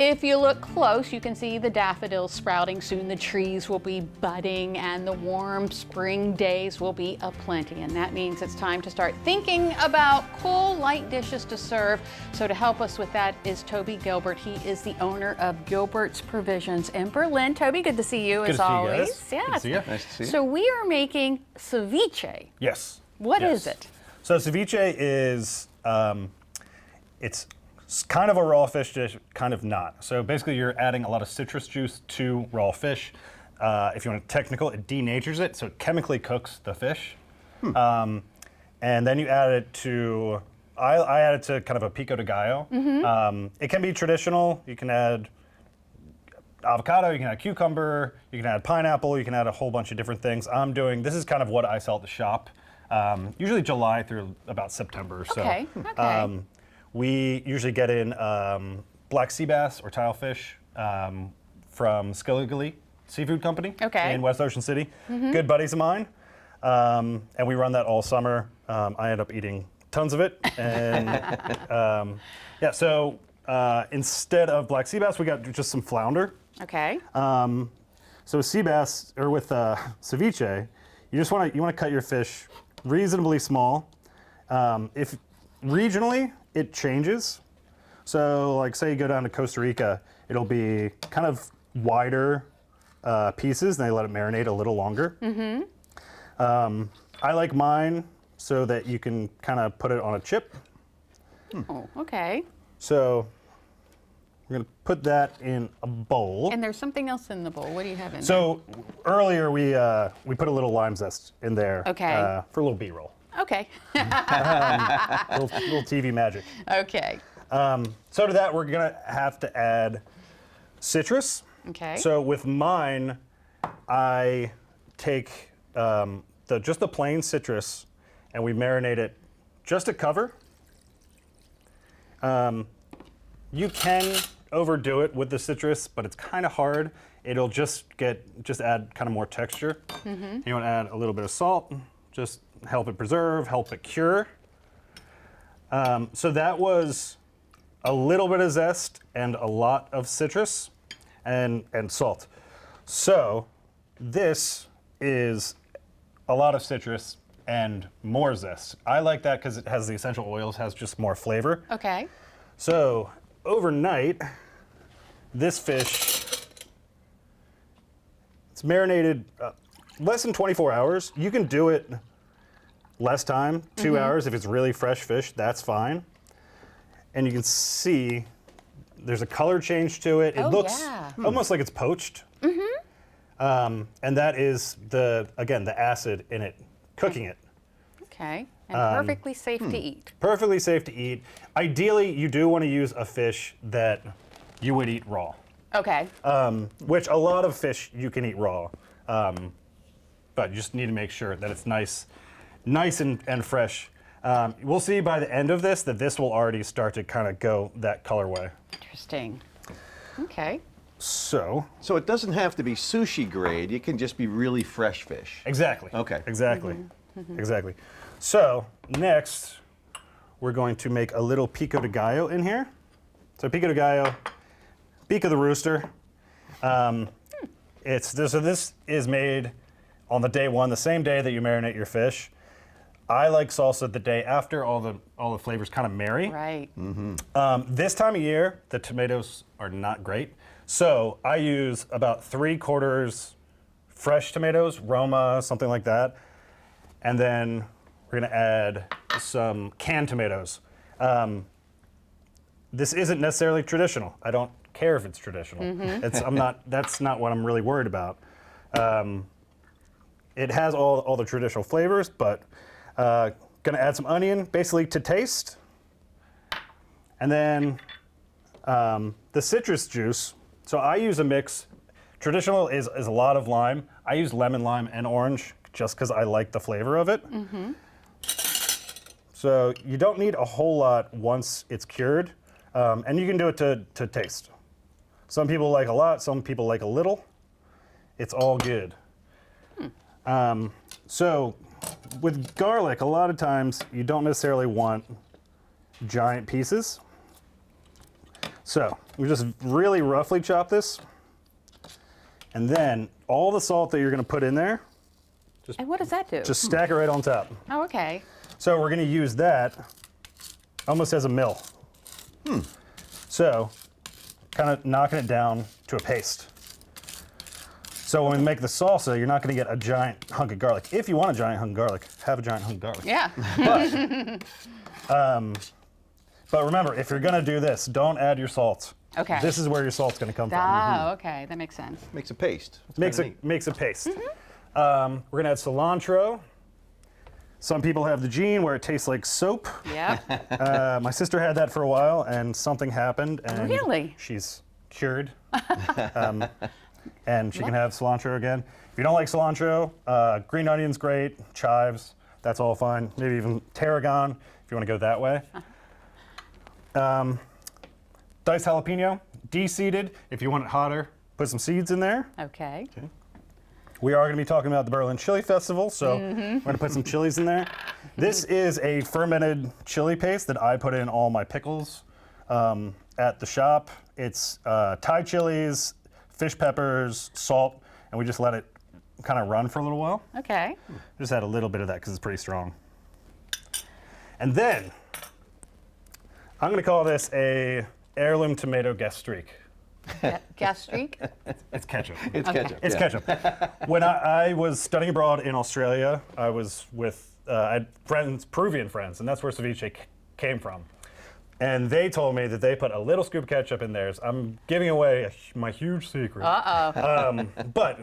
If you look close, you can see the daffodils sprouting. Soon the trees will be budding and the warm spring days will be aplenty. And that means it's time to start thinking about cool, light dishes to serve. So to help us with that is Toby Gilbert. He is the owner of Gilbert's Provisions in Berlin. Toby, good to see you as always. Good to see you. Nice to see you. So we are making ceviche. Yes. What is it? So ceviche is, it's kind of a raw fish dish, kind of not. So basically you're adding a lot of citrus juice to raw fish. If you want to technical, it denatures it, so it chemically cooks the fish. And then you add it to, I add it to kind of a pico de gallo. It can be traditional. You can add avocado, you can add cucumber, you can add pineapple, you can add a whole bunch of different things. This is kind of what I sell at the shop. Usually July through about September. Okay, okay. We usually get in black sea bass or tilefish from Skilligalee Seafood Company in West Ocean City. Good buddies of mine. And we run that all summer. I end up eating tons of it. And so instead of black sea bass, we got just some flounder. Okay. So with sea bass, or with ceviche, you want to cut your fish reasonably small. If regionally, it changes. So like say you go down to Costa Rica, it'll be kind of wider pieces and they let it marinate a little longer. I like mine so that you can kind of put it on a chip. Oh, okay. So we're gonna put that in a bowl. And there's something else in the bowl. What do you have in there? So earlier we put a little lime zest in there for a little B-roll. Okay. little TV magic. Okay. So to that, we're gonna have to add citrus. Okay. So with mine, I take just the plain citrus and we marinate it just to cover. You can overdo it with the citrus, but it's kind of hard. It'll just add kind of more texture. You want to add a little bit of salt, just help it preserve, help it cure. So that was a little bit of zest and a lot of citrus and salt. So this is a lot of citrus and more zest. I like that because it has the essential oils, has just more flavor. Okay. So overnight, this fish, it's marinated less than 24 hours. You can do it less time, 2 hours. If it's really fresh fish, that's fine. And you can see there's a color change to it. It looks almost like it's poached. And that is the acid in it, cooking it. Okay. And perfectly safe to eat. Perfectly safe to eat. Ideally, you do want to use a fish that you would eat raw. Okay. Which a lot of fish you can eat raw. But you just need to make sure that it's nice and fresh. We'll see by the end of this that this will already start to kind of go that colorway. Interesting. Okay. So it doesn't have to be sushi grade. It can just be really fresh fish. Exactly. Okay. Exactly. Exactly. So next, we're going to make a little pico de gallo in here. So pico de gallo, beak of the rooster. So this is made on the day one, the same day that you marinate your fish. I like salsa the day after all the flavors kind of marry. Right. This time of year, the tomatoes are not great. So I use about 3/4 fresh tomatoes, Roma, something like that. And then we're gonna add some canned tomatoes. This isn't necessarily traditional. I don't care if it's traditional. That's not what I'm really worried about. It has all the traditional flavors, but gonna add some onion, basically to taste. And then the citrus juice. So I use a mix. Traditional is a lot of lime. I use lemon, lime, and orange just because I like the flavor of it. So you don't need a whole lot once it's cured. And you can do it to taste. Some people like a lot, some people like a little. It's all good. So with garlic, a lot of times you don't necessarily want giant pieces. So we just really roughly chop this. And then all the salt that you're going to put in there, And what does that do? just stack it right on top. Oh, okay. So we're going to use that almost as a mill. So kind of knocking it down to a paste. So when we make the salsa, you're not going to get a giant hunk of garlic. If you want a giant hunk of garlic, have a giant hunk of garlic. Yeah. But remember, if you're going to do this, don't add your salt. Okay. This is where your salt's going to come from. Ah, okay. That makes sense. Makes a paste. That's Makes kinda it makes a paste. We're going to add cilantro. Some people have the gene where it tastes like soap. Yep. My sister had that for a while, and something happened, and Really? she's cured. And she can have cilantro again. If you don't like cilantro, green onion's great, chives, that's all fine. Maybe even tarragon, if you want to go that way. Diced jalapeno, de-seeded. If you want it hotter, put some seeds in there. Okay. We are going to be talking about the Berlin Chili Festival, so we're going to put some chilies in there. This is a fermented chili paste that I put in all my pickles at the shop. It's Thai chilies, fish peppers, salt, and we just let it kind of run for a little while. Okay. Just add a little bit of that because it's pretty strong. And then I'm going to call this a heirloom tomato gastrique. Gastrique? It's ketchup. It's ketchup. It's yeah. ketchup. When I was studying abroad in Australia, I was with I had friends, Peruvian friends, and that's where ceviche came from. And they told me that they put a little scoop of ketchup in theirs. I'm giving away my huge secret. But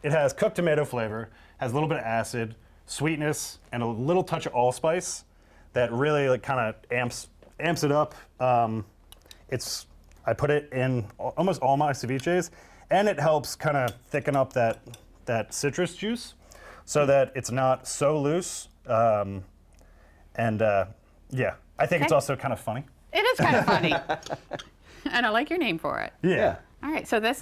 it has cooked tomato flavor, has a little bit of acid, sweetness, and a little touch of allspice that really like kind of amps it up. I put it in almost all my ceviches, and it helps kind of thicken up that citrus juice so that it's not so loose. Yeah, I think it's also kind of funny. It is kind of funny. And I like your name for it. Yeah. All right, so those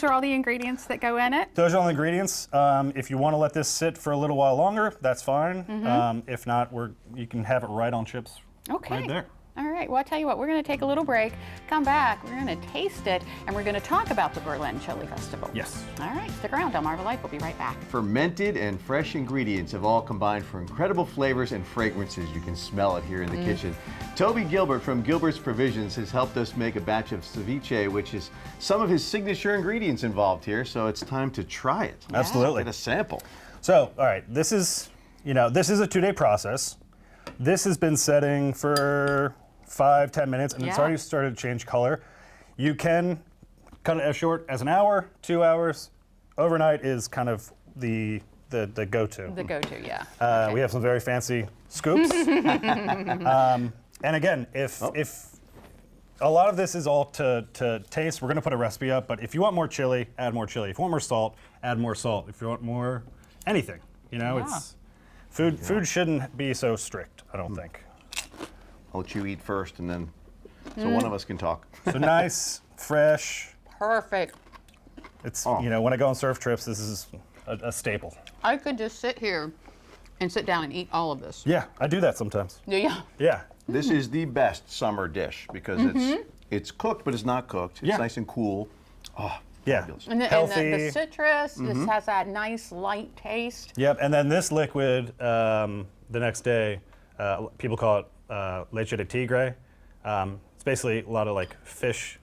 are all the ingredients that go in it? Those are all the ingredients. If you want to let this sit for a little while longer, that's fine. If not, you can have it right on chips. Okay. Right there. All right, well, I'll tell you what, we're going to take a little break, come back, we're going to taste it, and we're going to talk about the Berlin Chili Festival. Yes. All right, stick around, DelmarvaLife, we'll be right back. Fermented and fresh ingredients have all combined for incredible flavors and fragrances. You can smell it here in the kitchen. Toby Gilbert from Gilbert's Provisions has helped us make a batch of ceviche, which is some of his signature ingredients involved here, so it's time to try it. Absolutely. Get a sample. So, all right, this is a 2-day process. This has been setting for 5-10 minutes, and it's already started to change color. You can cut it as short as an hour, 2 hours. Overnight is kind of the go-to. The go-to, yeah. Okay. We have some very fancy scoops. And again, if a lot of this is all to taste, we're going to put a recipe up, but if you want more chili, add more chili. If you want more salt, add more salt. If you want more anything, it's food shouldn't be so strict, I don't think. I'll let you eat first, and then so one of us can talk. So nice, fresh. Perfect. It's when I go on surf trips, this is a staple. I could just sit here and sit down and eat all of this. Yeah, I do that sometimes. Yeah. Yeah. This is the best summer dish because it's cooked, but it's not cooked. It's nice and cool. Oh, yeah. fabulous. And Healthy. the citrus, this has that nice light taste. Yep, and then this liquid, the next day, people call it leche de tigre. It's basically a lot of like fish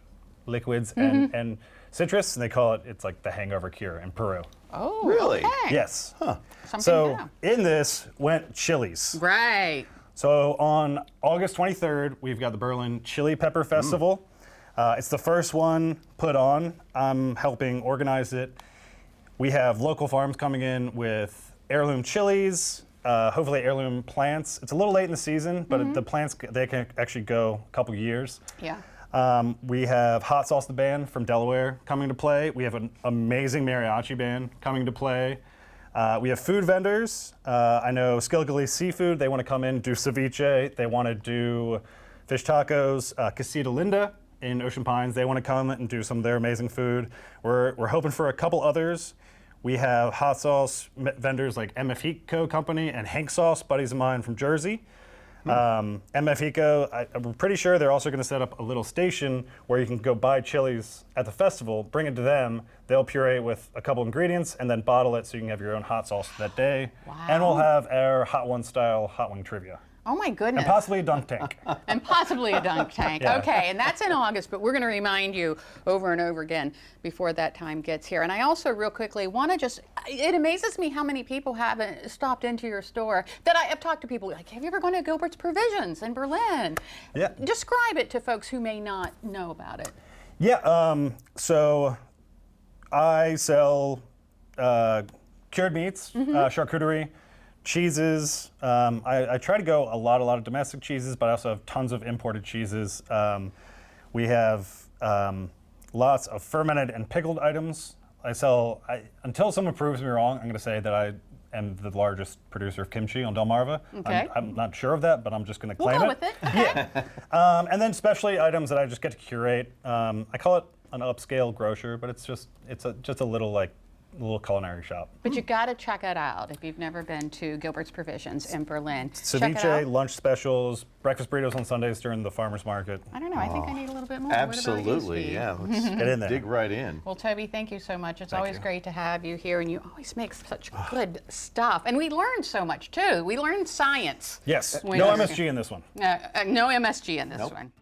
liquids and citrus, and they call it's like the hangover cure in Peru. Oh, Really? Okay. Yes. Something So to know. in this went chilies. Right. So on August 23rd, we've got the Berlin Chili Pepper Festival. It's the first one put on. I'm helping organize it. We have local farms coming in with heirloom chilies, hopefully heirloom plants. It's a little late in the season, but the plants, they can actually go a couple years. Yeah. We have Hot Sauce the Band from Delaware coming to play. We have an amazing mariachi band coming to play. We have food vendors. I know Skilgully Seafood, they want to come in, do ceviche. They want to do fish tacos. Casita Linda in Ocean Pines, they want to come and do some of their amazing food. We're hoping for a couple others. We have hot sauce vendors like MF Heat Co. Company and Hank Sauce, buddies of mine from Jersey. MF Eco, I'm pretty sure they're also going to set up a little station where you can go buy chilies at the festival, bring it to them, they'll puree it with a couple ingredients, and then bottle it so you can have your own hot sauce that day. Wow. And we'll have our Hot One style hot wing trivia. Oh my goodness. And possibly a dunk tank. And possibly a dunk tank. Yeah. Okay, and that's in August, but we're going to remind you over and over again before that time gets here. And I also real quickly want to just, it amazes me how many people haven't stopped into your store that I've talked to people like, have you ever gone to Gilbert's Provisions in Berlin? Yeah. Describe it to folks who may not know about it. Yeah, so I sell cured meats, charcuterie, cheeses. I try to go a lot of domestic cheeses, but I also have tons of imported cheeses. We have lots of fermented and pickled items. Until someone proves me wrong, I'm going to say that I am the largest producer of kimchi on Delmarva. Okay. I'm not sure of that, but I'm just going to claim We'll go it. with it. Okay. Yeah. And then specialty items that I just get to curate. I call it an upscale grocer, but it's just a little culinary shop. But you got to check it out if you've never been to Gilbert's Provisions in Berlin. Check it Ceviche, out. lunch specials, breakfast burritos on Sundays during the farmers market. I don't know. I think I need a little bit more. Absolutely, What about you, Steve? yeah. Let's Get in there. dig right in. Well, Toby, thank you so much. It's always you. great to have you here, and you always make such good stuff. And we learned so much, too. We learned science. Yes, When no you're- MSG in this one. No MSG in this Nope. one.